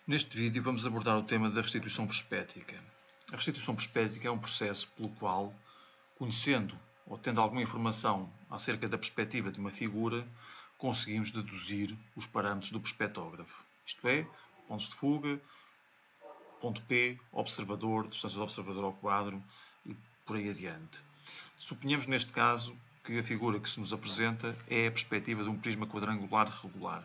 Neste vídeo vamos abordar o tema da restituição perspética. A restituição perspética é um processo pelo qual, conhecendo ou tendo alguma informação acerca da perspectiva de uma figura, conseguimos deduzir os parâmetros do perspectógrafo. Isto é, pontos de fuga, ponto P, observador, distância do observador ao quadro e por aí adiante. Suponhamos neste caso que a figura que se nos apresenta é a perspectiva de um prisma quadrangular regular,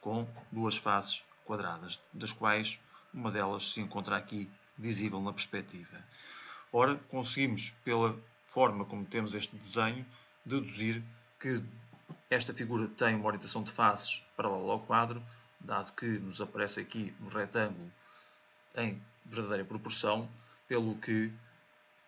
com duas faces quadradas, das quais uma delas se encontra aqui visível na perspectiva. Ora, conseguimos, pela forma como temos este desenho, deduzir que esta figura tem uma orientação de faces paralela ao quadro, dado que nos aparece aqui no retângulo em verdadeira proporção, pelo que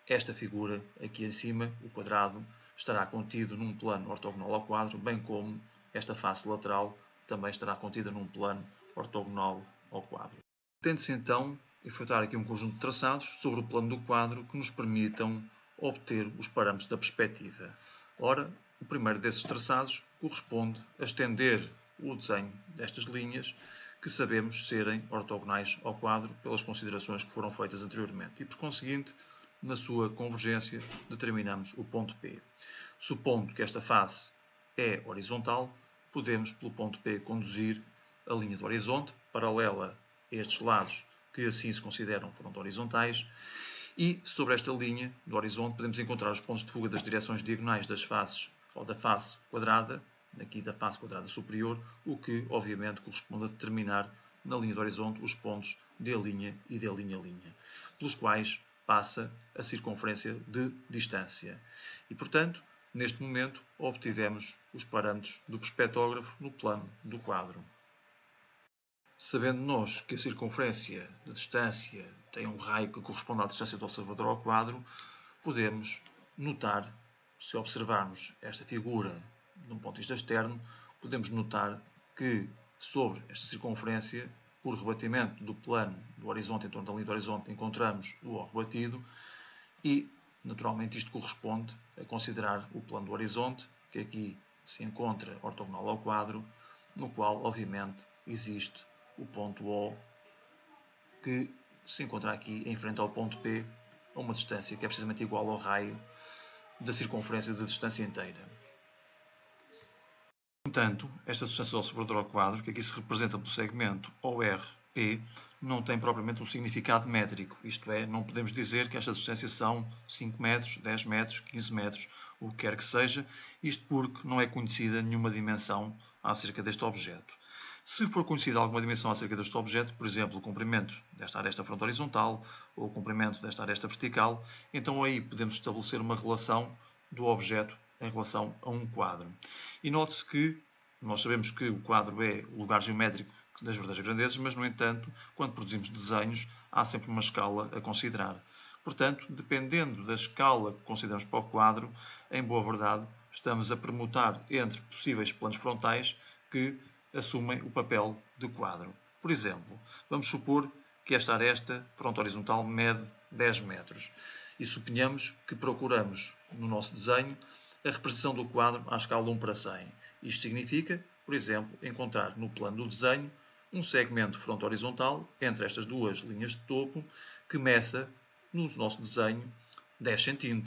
esta figura aqui em cima, o quadrado, estará contido num plano ortogonal ao quadro, bem como esta face lateral também estará contida num plano ortogonal ao quadro. Tende-se então efetuar aqui um conjunto de traçados sobre o plano do quadro que nos permitam obter os parâmetros da perspectiva. Ora, o primeiro desses traçados corresponde a estender o desenho destas linhas que sabemos serem ortogonais ao quadro pelas considerações que foram feitas anteriormente e, por conseguinte, na sua convergência, determinamos o ponto P. Supondo que esta face é horizontal, podemos, pelo ponto P, conduzir a linha do horizonte, paralela a estes lados que assim se consideram fronto horizontais, e sobre esta linha do horizonte podemos encontrar os pontos de fuga das direções diagonais das faces ou da face quadrada, aqui da face quadrada superior, o que obviamente corresponde a determinar na linha do horizonte os pontos D' e D'', pelos quais passa a circunferência de distância. E, portanto, neste momento, obtivemos os parâmetros do perspectógrafo no plano do quadro. Sabendo nós que a circunferência de distância tem um raio que corresponde à distância do observador ao quadro, podemos notar, se observarmos esta figura de um ponto de vista externo, podemos notar que sobre esta circunferência, por rebatimento do plano do horizonte em torno da linha do horizonte, encontramos o O rebatido e, naturalmente, isto corresponde a considerar o plano do horizonte, que aqui se encontra ortogonal ao quadro, no qual, obviamente, existe o ponto O, que se encontra aqui em frente ao ponto P, a uma distância que é precisamente igual ao raio da circunferência da distância inteira. No entanto, esta distância do observador ao quadro, que aqui se representa pelo segmento ORP, não tem propriamente um significado métrico, isto é, não podemos dizer que esta distância são 5 metros, 10 metros, 15 metros, o que quer que seja, isto porque não é conhecida nenhuma dimensão acerca deste objeto. Se for conhecida alguma dimensão acerca deste objeto, por exemplo, o comprimento desta aresta fronto horizontal ou o comprimento desta aresta vertical, então aí podemos estabelecer uma relação do objeto em relação a um quadro. E note-se que nós sabemos que o quadro é o lugar geométrico das verdadeiras grandezas, mas, no entanto, quando produzimos desenhos, há sempre uma escala a considerar. Portanto, dependendo da escala que consideramos para o quadro, em boa verdade, estamos a permutar entre possíveis planos frontais que assumem o papel de quadro. Por exemplo, vamos supor que esta aresta fronto horizontal mede 10 metros e suponhamos que procuramos no nosso desenho a representação do quadro à escala 1:100. Isto significa, por exemplo, encontrar no plano do desenho um segmento fronto horizontal entre estas duas linhas de topo que meça no nosso desenho 10 cm.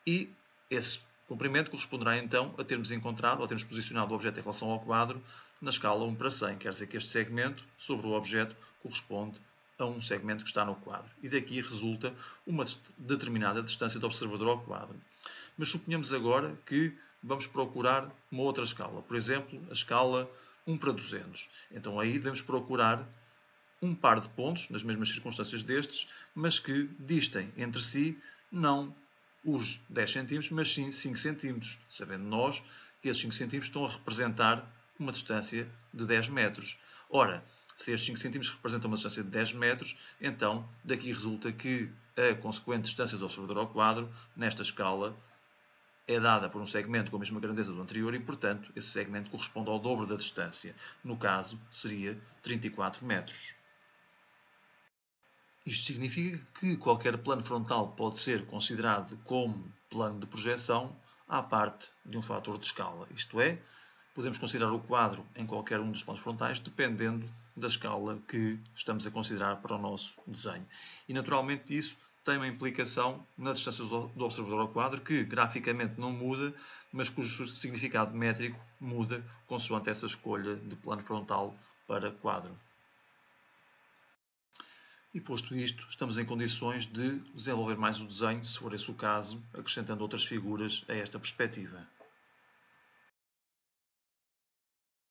E esse comprimento corresponderá então a termos encontrado ou termos posicionado o objeto em relação ao quadro na escala 1:100. Quer dizer que este segmento sobre o objeto corresponde a um segmento que está no quadro. E daqui resulta uma determinada distância do observador ao quadro. Mas suponhamos agora que vamos procurar uma outra escala. Por exemplo, a escala 1:200. Então aí devemos procurar um par de pontos, nas mesmas circunstâncias destes, mas que distem entre si não os 10 cm, mas sim 5 cm, sabendo nós que esses 5 cm estão a representar uma distância de 10 metros. Ora, se estes 5 cm representam uma distância de 10 metros, então daqui resulta que a consequente distância do observador ao quadro, nesta escala, é dada por um segmento com a mesma grandeza do anterior e, portanto, esse segmento corresponde ao dobro da distância. No caso, seria 34 metros. Isto significa que qualquer plano frontal pode ser considerado como plano de projeção à parte de um fator de escala. Isto é, podemos considerar o quadro em qualquer um dos planos frontais, dependendo da escala que estamos a considerar para o nosso desenho. E, naturalmente, isso tem uma implicação na distância do observador ao quadro, que graficamente não muda, mas cujo significado métrico muda consoante essa escolha de plano frontal para quadro. E posto isto, estamos em condições de desenvolver mais o desenho, se for esse o caso, acrescentando outras figuras a esta perspectiva.